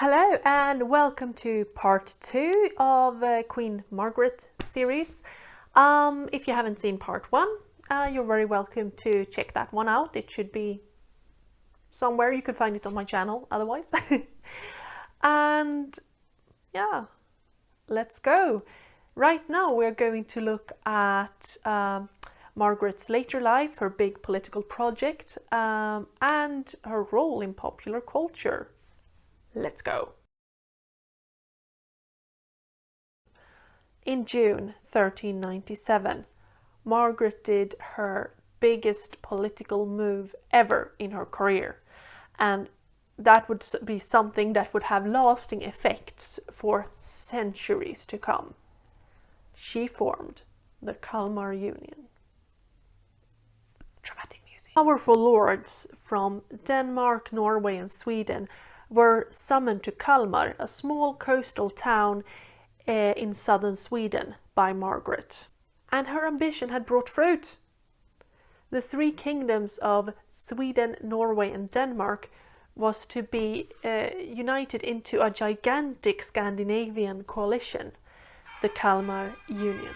Hello and welcome to part 2 of Queen Margaret series. If you haven't seen part 1, you're very welcome to check that one out. It should be somewhere. You could find it on my channel otherwise. And yeah, let's go. Right now we're going to look at Margaret's later life, her big political project, and her role in popular culture. Let's go. In June 1397, Margaret did her biggest political move ever in her career, and that would be something that would have lasting effects for centuries to come. She formed the Kalmar Union. Dramatic music. Powerful lords from Denmark, Norway and Sweden were summoned to Kalmar, a small coastal town in southern Sweden, by Margaret. And her ambition had brought fruit. The three kingdoms of Sweden, Norway and Denmark was to be united into a gigantic Scandinavian coalition, the Kalmar Union.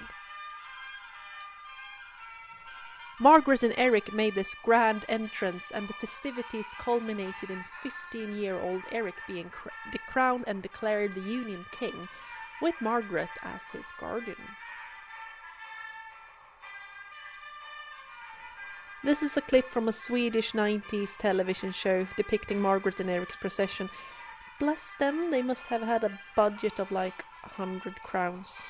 Margaret and Eric made this grand entrance, and the festivities culminated in 15-year-old Eric being crowned and declared the Union king, with Margaret as his guardian. This is a clip from a Swedish 90s television show depicting Margaret and Eric's procession. Bless them, they must have had a budget of like 100 crowns.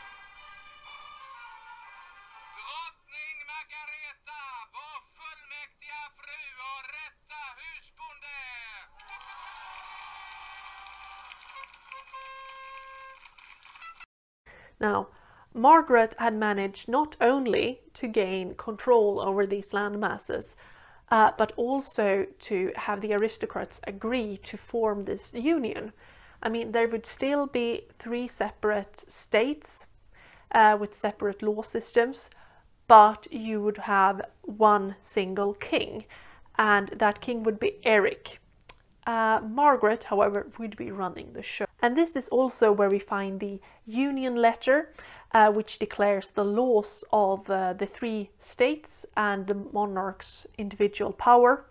Now, Margaret had managed not only to gain control over these land masses, but also to have the aristocrats agree to form this union. I mean, there would still be 3 separate states with separate law systems, but you would have one single king, and that king would be Eric. Margaret, however, would be running the show. And this is also where we find the Union Letter, which declares the laws of the 3 states and the monarch's individual power,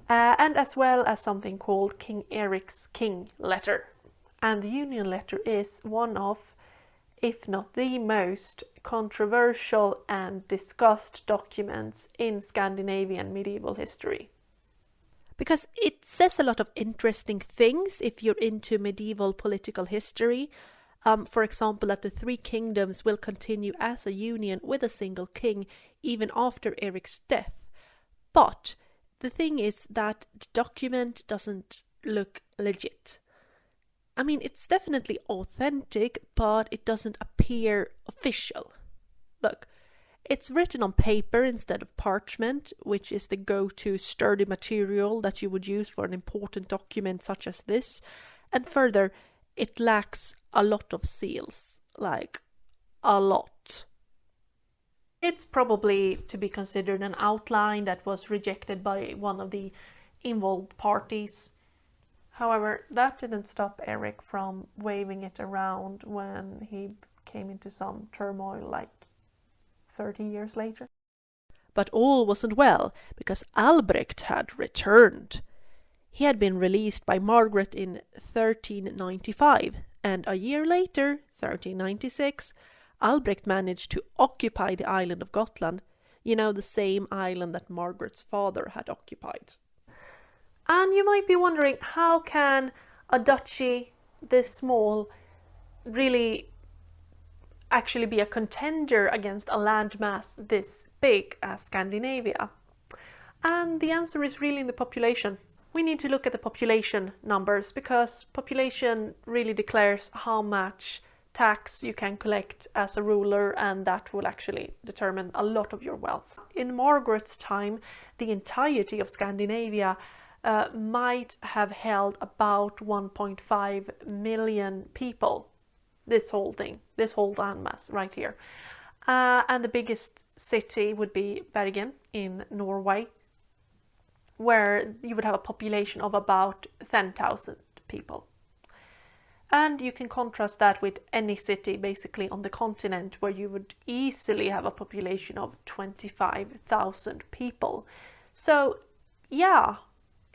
and as well as something called King Eric's King Letter. And the Union Letter is one of, if not the most controversial and discussed documents in Scandinavian medieval history. Because it says a lot of interesting things if you're into medieval political history. For example, that the 3 kingdoms will continue as a union with a single king even after Eric's death. But the thing is that the document doesn't look legit. I mean, it's definitely authentic, but it doesn't appear official. Look. It's written on paper instead of parchment, which is the go-to sturdy material that you would use for an important document such as this. And further, it lacks a lot of seals. Like, a lot. It's probably to be considered an outline that was rejected by one of the involved parties. However, that didn't stop Eric from waving it around when he came into some turmoil like 30 years later. But all wasn't well, because Albrecht had returned. He had been released by Margaret in 1395, and a year later, 1396, Albrecht managed to occupy the island of Gotland, you know, the same island that Margaret's father had occupied. And you might be wondering, how can a duchy this small really actually be a contender against a landmass this big as Scandinavia? And the answer is really in the population. We need to look at the population numbers, because population really declares how much tax you can collect as a ruler, and that will actually determine a lot of your wealth. In Margaret's time, the entirety of Scandinavia might have held about 1.5 million people. This whole thing, this whole landmass right here. And the biggest city would be Bergen in Norway, where you would have a population of about 10,000 people. And you can contrast that with any city basically on the continent where you would easily have a population of 25,000 people. So yeah,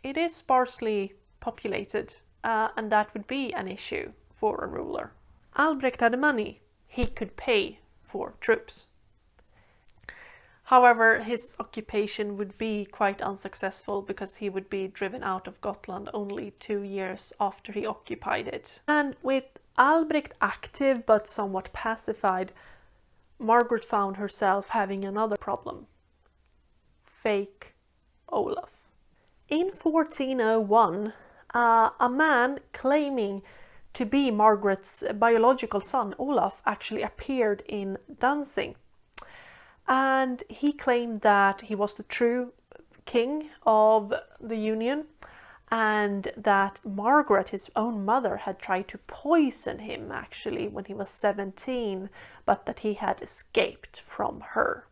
it is sparsely populated, and that would be an issue for a ruler. Albrecht had money. He could pay for troops. However, his occupation would be quite unsuccessful because he would be driven out of Gotland only 2 years after he occupied it. And with Albrecht active but somewhat pacified, Margaret found herself having another problem. Fake Olaf. In 1401, a man claiming to be Margaret's biological son, Olaf, actually appeared in Danzig. And he claimed that he was the true king of the Union and that Margaret, his own mother, had tried to poison him actually when he was 17, but that he had escaped from her.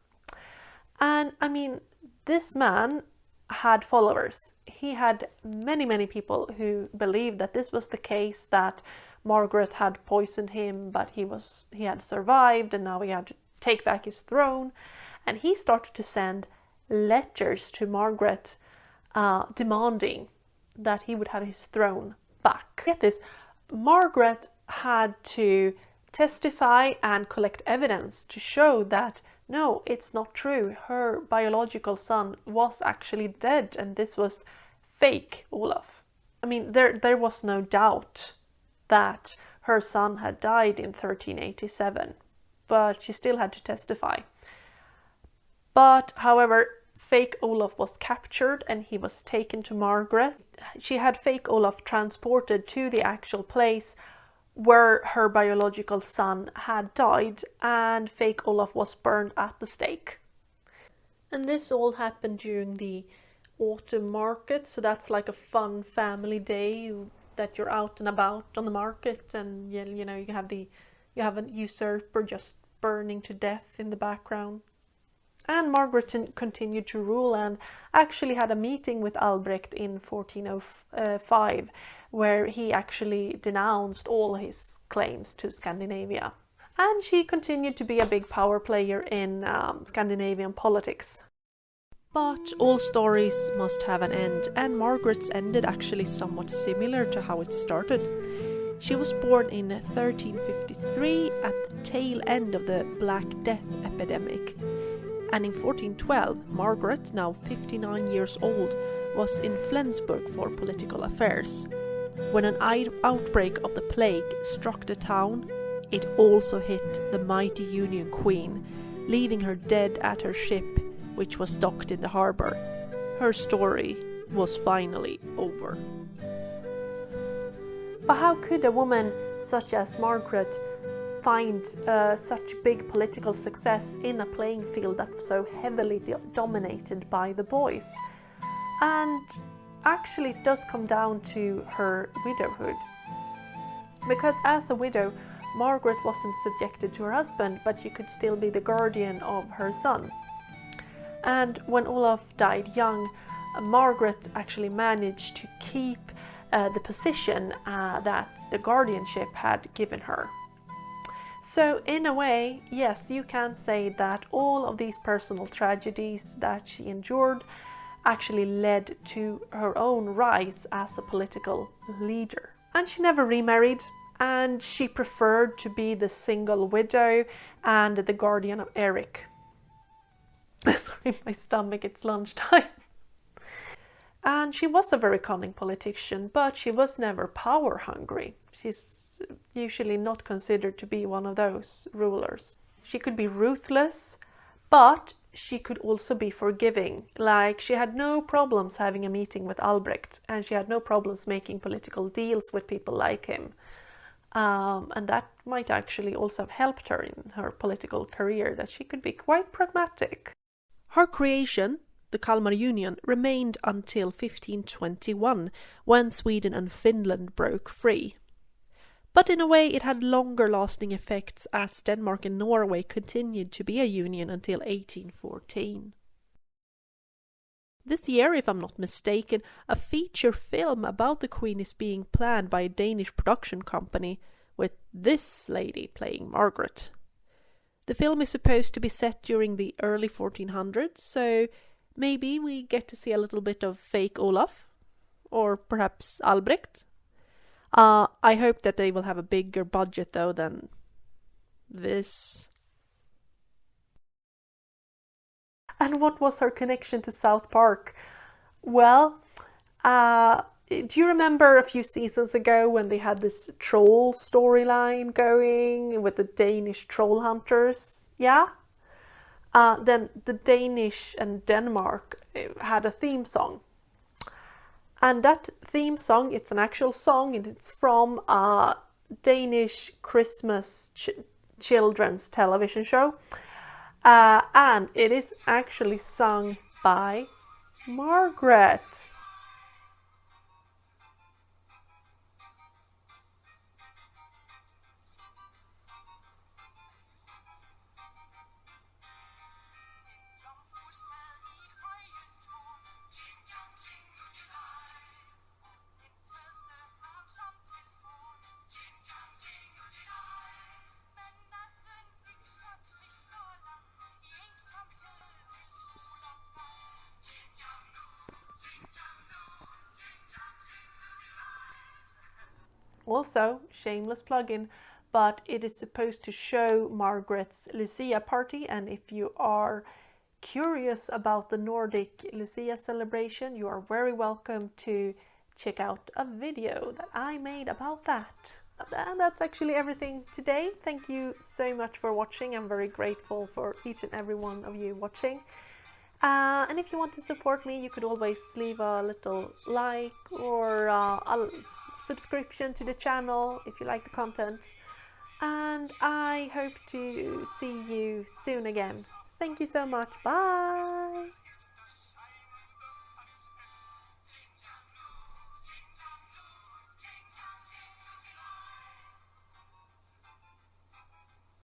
And I mean, this man had followers. He had many people who believed that this was the case, that Margaret had poisoned him, but he had survived and now he had to take back his throne. And he started to send letters to Margaret demanding that he would have his throne back. Get this, Margaret had to testify and collect evidence to show that no, it's not true. Her biological son was actually dead and this was fake Olaf. I mean, there was no doubt that her son had died in 1387, but she still had to testify. But, however, fake Olaf was captured and he was taken to Margaret. She had fake Olaf transported to the actual place where her biological son had died, and fake Olaf was burned at the stake. And this all happened during the autumn market, so that's like a fun family day that you're out and about on the market, and you know, you have an usurper just burning to death in the background. And Margaret continued to rule and actually had a meeting with Albrecht in 1405, where he actually denounced all his claims to Scandinavia. And she continued to be a big power player in Scandinavian politics. But all stories must have an end, and Margaret's ended actually somewhat similar to how it started. She was born in 1353 at the tail end of the Black Death epidemic. And in 1412, Margaret, now 59 years old, was in Flensburg for political affairs. When an outbreak of the plague struck the town, it also hit the mighty Union Queen, leaving her dead at her ship, which was docked in the harbour. Her story was finally over. But how could a woman such as Margaret find such big political success in a playing field that's so heavily dominated by the boys? And actually it does come down to her widowhood. Because as a widow, Margaret wasn't subjected to her husband, but she could still be the guardian of her son. And when Olaf died young, Margaret actually managed to keep the position that the guardianship had given her. So in a way, yes, you can say that all of these personal tragedies that she endured actually led to her own rise as a political leader. And she never remarried, and she preferred to be the single widow and the guardian of Eric. Sorry, my stomach, it's lunchtime. And she was a very cunning politician, but she was never power hungry. She's usually not considered to be one of those rulers. She could be ruthless, but she could also be forgiving. Like, she had no problems having a meeting with Albrecht, and she had no problems making political deals with people like him. And that might actually also have helped her in her political career, that she could be quite pragmatic. Her creation, the Kalmar Union, remained until 1521, when Sweden and Finland broke free. But in a way it had longer lasting effects, as Denmark and Norway continued to be a union until 1814. This year, if I'm not mistaken, a feature film about the Queen is being planned by a Danish production company, with this lady playing Margaret. The film is supposed to be set during the early 1400s, so maybe we get to see a little bit of fake Olaf, or perhaps Albrecht. I hope that they will have a bigger budget though than this. And what was her connection to South Park? Well, do you remember a few seasons ago when they had this troll storyline going with the Danish troll hunters? Yeah? Then the Danish and Denmark had a theme song. And that theme song, it's an actual song, and it's from a Danish Christmas children's television show. And it is actually sung by Margret. Also, shameless plug-in, but it is supposed to show Margret's Lucia party, and if you are curious about the Nordic Lucia celebration, you are very welcome to check out a video that I made about that. And that's actually everything today. Thank you so much for watching. I'm very grateful for each and every one of you watching. And if you want to support me, you could always leave a little like or a subscription to the channel if you like the content. And I hope to see you soon again. Thank you so much. Bye!